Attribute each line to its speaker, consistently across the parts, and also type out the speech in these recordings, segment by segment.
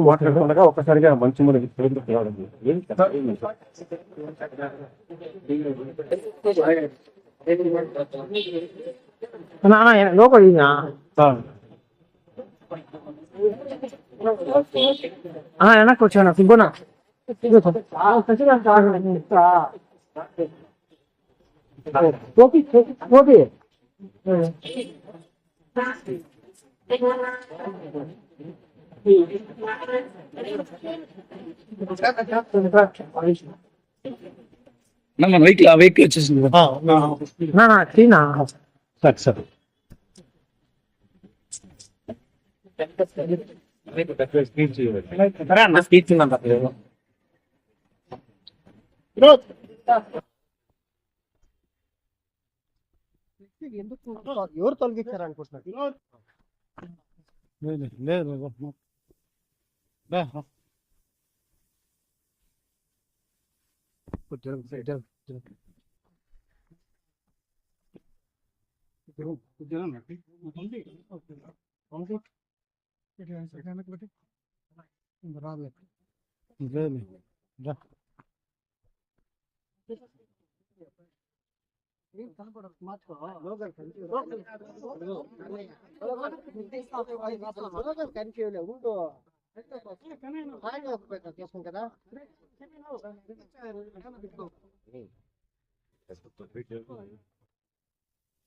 Speaker 1: మాట్లాడగా ఒకసారిగా మంచి లోపల వెనక్కి వచ్చాను సిగ్గునా టోపీ టోపీ
Speaker 2: మన వెహికల్ వచ్చేసింది
Speaker 1: సరే సరే
Speaker 2: స్పీచ్
Speaker 1: ఎవరు తొలగించారు అనుకుంటున్నారు?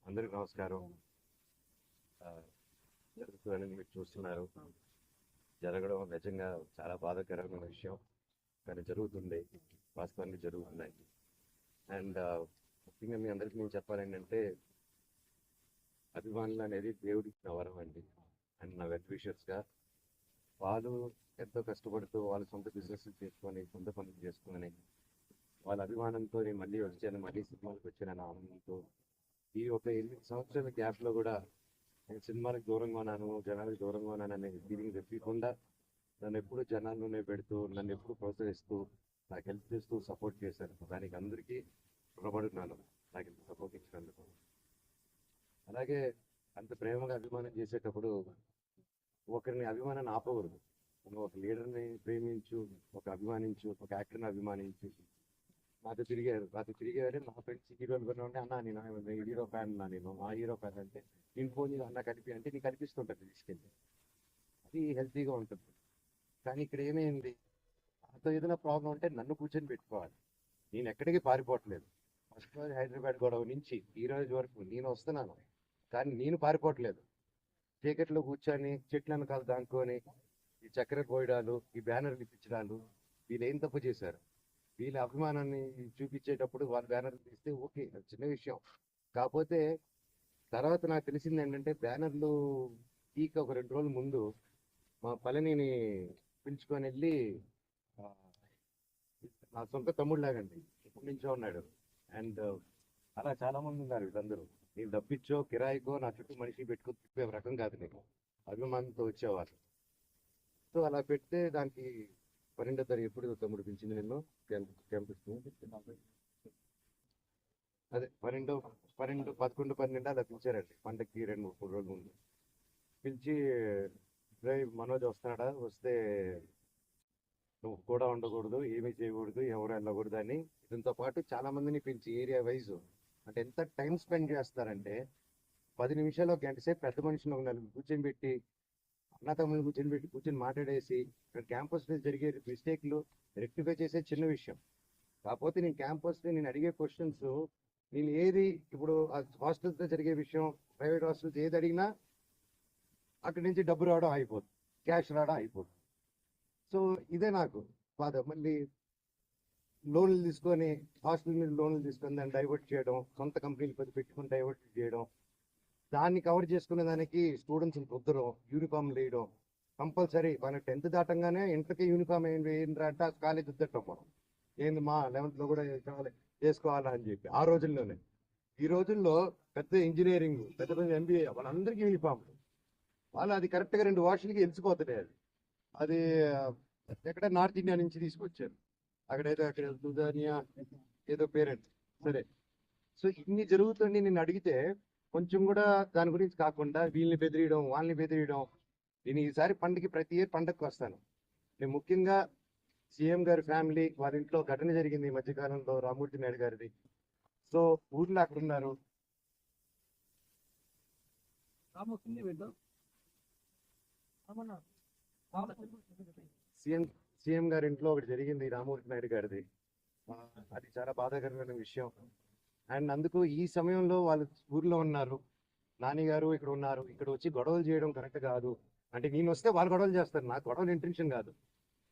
Speaker 3: అందరికి నమస్కారం. జరుగుతుందని మీరు చూస్తున్నారు. జరగడం నిజంగా చాలా బాధాకరమైన విషయం, కానీ జరుగుతుంది, వాస్తవానికి జరుగుతున్నాయి. అండ్ ముఖ్యంగా మీ అందరికీ నేను చెప్పాలేంటంటే, అభిమానులు అనేది దేవుడికి నా వరం అండి. అండ్ నా వెల్ విషర్స్గా వాళ్ళు ఎంతో కష్టపడుతూ వాళ్ళ సొంత బిజినెస్ చేసుకొని, సొంత పనులు చేసుకొని, వాళ్ళ అభిమానంతో నేను మళ్ళీ వచ్చాను, మళ్ళీ సినిమాలకు వచ్చాను ఆనందంతో. ఈ ఒక 8 సంవత్సరాల గ్యాప్లో కూడా నేను సినిమాలకు దూరంగా ఉన్నాను, జనాలకు దూరంగా ఉన్నాను అనే ఫీలింగ్ తెప్పకుండా నన్ను ఎప్పుడు జనాల్లోనే పెడుతూ, నన్ను ఎప్పుడు ప్రోత్సహిస్తూ, నాకు హెల్ప్ చేస్తూ సపోర్ట్ చేశారు. దానికి అందరికీ రుణపడుతున్నాను, నాకు ఇంత సపోర్ట్ ఇచ్చినందుకు. అలాగే అంత ప్రేమగా అభిమానం చేసేటప్పుడు ఒకరిని అభిమానాన్ని ఆపకూడదు. నువ్వు ఒక లీడర్ని ప్రేమించు, ఒక అభిమానించు, ఒక యాక్టర్ని అభిమానించు. నాతో తిరిగారు నా ఫ్రెండ్స్ హీరోలు కూడా ఉంటే, అన్న నేను హీరో ఫ్యాన్ అన్నా, నేను ఆ హీరో ఫ్యాన్ అంటే నేను ఫోన్ అన్న కలిపి అంటే నీకు కనిపిస్తుంటుంది తీసుకెళ్ళి, అది హెల్తీగా ఉంటుంది. కానీ ఇక్కడ ఏమైంది, నాతో ఏదైనా ప్రాబ్లం ఉంటే నన్ను కూర్చొని పెట్టుకోవాలి. నేను ఎక్కడికి పారిపోవట్లేదు. ఫస్ట్ రోజు హైదరాబాద్ గొడవ నుంచి ఈ రోజు వరకు నేను వస్తున్నాను, కానీ నేను పారిపోవట్లేదు. చీకట్లో కూర్చొని చెట్ల వెనకాల దాంకొని ఈ చక్కెర పోయడాలు, ఈ బ్యానర్లు ఇప్పించడాలు, వీళ్ళు ఏం తప్పు చేశారు? వీళ్ళ అభిమానాన్ని చూపించేటప్పుడు వాళ్ళ బ్యానర్లు తీస్తే ఓకే, చిన్న విషయం. కాకపోతే తర్వాత నాకు తెలిసింది ఏంటంటే, బ్యానర్లు ఒక 2 రోజుల ముందు మా పళనిని పిలుచుకొని వెళ్ళి, నా సొంత తమ్ముడు లాగండి, ఎప్పటి నుంచో ఉన్నాడు. అండ్ అలా చాలామంది ఉన్నారు. వీళ్ళందరూ నేను డబ్బిచ్చో కిరాయికో నా చుట్టూ మనిషి పెట్టుకో తిప్పే రకం కాదు, నేను అభిమానంతో వచ్చేవారు. సో అలా పెడితే దానికి 12వ తారీఖు ఎప్పుడు తమ్ముడు పిలిచింది నిన్ను క్యాంపస్, అదే 12, 11, 12 అలా పిలిచారండి. పండగకి 2-3 రోజుల ముందు పిలిచి, మనోజ్ వస్తున్నాడా, వస్తే నువ్వు కూడా ఉండకూడదు, ఏమీ చేయకూడదు, ఎవరు వెళ్ళకూడదు అని. దీంతో పాటు చాలా మందిని పిలిచి ఏరియా వైజ్, అంటే ఎంత టైం స్పెండ్ చేస్తారంటే 10 నిమిషాలు, 1 గంట సేపు పెద్ద మనుషులు 4 కూర్చొని పెట్టి, అన్నతమ్ములు కూర్చొని మాట్లాడేసి, ఇక్కడ క్యాంపస్లో జరిగే మిస్టేక్లు రెక్టిఫై చేసే చిన్న విషయం. కాకపోతే నేను క్యాంపస్లో నేను అడిగే క్వశ్చన్స్, నేను ఏది ఇప్పుడు హాస్టల్స్లో జరిగే విషయం, ప్రైవేట్ హాస్టల్స్ ఏది అడిగినా అక్కడి నుంచి డబ్బు రావడం అయిపోతుంది, క్యాష్ రావడం అయిపోతుంది. సో ఇదే నాకు బాధ. మళ్ళీ లోన్లు తీసుకొని, హాస్టల్ మీద లోన్లు తీసుకొని దాన్ని డైవర్ట్ చేయడం, సొంత కంపెనీలు పెట్టుకొని డైవర్ట్ చేయడం, దాన్ని కవర్ చేసుకునే దానికి స్టూడెంట్స్ రుద్దరం, యూనిఫామ్ వేయడం కంపల్సరీ. మన 10th దాటంగానే ఇంటర్కి యూనిఫామ్ ఏంటంటే ఆ కాలేజ్ వద్దటం మనం ఏంది మా 11th లో కూడా చేసుకోవాలా అని చెప్పి ఆ రోజుల్లోనే. ఈ రోజుల్లో పెద్ద ఇంజనీరింగ్, పెద్ద పెద్ద ఎంబీఏ వాళ్ళందరికీ యూనిఫామ్. వాళ్ళు అది కరెక్ట్గా 2 వాషులకి వెలిసిపోతున్నాయి. అది ఎక్కడ నార్త్ ఇండియా నుంచి తీసుకొచ్చారు. అక్కడ లుధానియా ఏదో పేరెంట్ సరే. సో ఇన్ని జరుగుతుంది. నేను అడిగితే కొంచెం కూడా దాని గురించి కాకుండా వీళ్ళని బెదిరియడం, వాళ్ళని బెదిరియడం. నేను ఈసారి పండుగకి ప్రతి ఇయర్ పండగకి వస్తాను. నేను ముఖ్యంగా సీఎం గారి ఫ్యామిలీ వారి ఇంట్లో ఘటన జరిగింది ఈ మధ్యకాలంలో, రామూర్తి నాయుడు గారిది. సో ఊర్లో అక్కడ ఉన్నారు. సీఎం గారి ఇంట్లో ఒకటి జరిగింది రామూర్తి నాయుడు గారిది. అది చాలా బాధాకరమైన విషయం. అండ్ అందుకు ఈ సమయంలో వాళ్ళు ఊర్లో ఉన్నారు, నాని గారు ఇక్కడ ఉన్నారు. ఇక్కడ వచ్చి గొడవలు చేయడం కరెక్ట్ కాదు. అంటే నేను వస్తే వాళ్ళు గొడవలు చేస్తారు, నాకు గొడవలు ఇంటెన్షన్ కాదు.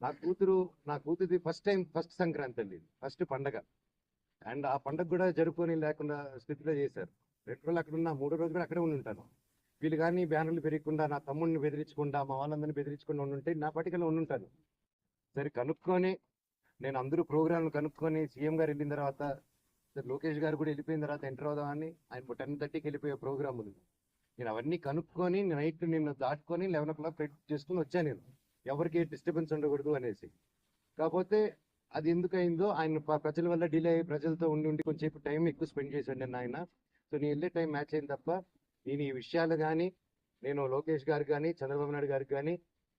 Speaker 3: నా కూతురిది ఫస్ట్ సంక్రాంతి అండి, ఫస్ట్ పండగ. అండ్ ఆ పండగ కూడా జరుపుకొని లేకుండా స్థితిలో చేశారు. 2 రోజులు అక్కడ ఉన్నా, 3వ రోజు కూడా అక్కడే ఉండి ఉంటాను. వీళ్ళు కానీ బ్యానర్లు పెరగకుండా, నా తమ్ముడిని బెదిరించకుండా, మా వాళ్ళందరినీ బెదిరించకుండా ఉండుంటే నా పట్టికలో ఉండుంటాను. సరే కనుక్కొని నేను అందరూ ప్రోగ్రాంలు కనుక్కొని సీఎం గారు వెళ్ళిన తర్వాత, లోకేష్ గారు కూడా వెళ్ళిపోయిన తర్వాత ఎంటర్ అవుదామని ఆయన 10:30కి వెళ్ళిపోయే ప్రోగ్రామ్ ఉంది. నేను అవన్నీ కనుక్కొని నైట్ నిన్ను దాటుకొని 11 o'clock ఫ్లైట్ చేసుకుని వచ్చాను. నేను ఎవరికి డిస్టర్బెన్స్ ఉండకూడదు అనేసి. కాకపోతే అది ఎందుకు అయిందో ఆయన ప్రజల వల్ల డిలే అయ్యి ప్రజలతో ఉండి కొంచెం టైం ఎక్కువ స్పెండ్ చేశాను నేను ఆయన. సో నేను వెళ్ళే టైం మ్యాచ్ అయింది తప్ప నేను ఈ విషయాలు కానీ, నేను లోకేష్ గారికి కానీ, చంద్రబాబు నాయుడు గారికి కానీ,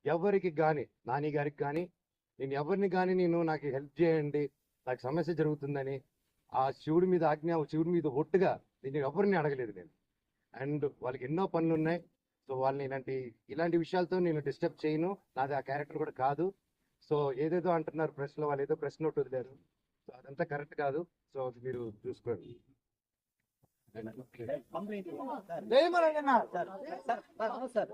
Speaker 3: ఎవరికి కానీ, నాని గారికి కానీ, నేను ఎవరిని కానీ నాకు హెల్ప్ చేయండి, నాకు సమస్య జరుగుతుందని ఆ శివుడి మీద ఆజ్ఞ, శివుడి మీద ఒట్టుగా నేను ఎవరిని అడగలేదు నేను. అండ్ వాళ్ళకి ఎన్నో పనులు ఉన్నాయి. సో వాళ్ళని ఇలాంటి విషయాలతో నేను డిస్టర్బ్ చేయను. నాది ఆ క్యారెక్టర్ కూడా కాదు. సో ఏదేదో అంటున్నారు ప్రెస్లో, వాళ్ళు ఏదో ప్రెస్ నోట్ వదిలేరు. సో అదంతా కరెక్ట్ కాదు. సో అది మీరు చూసుకోండి.
Speaker 1: సార్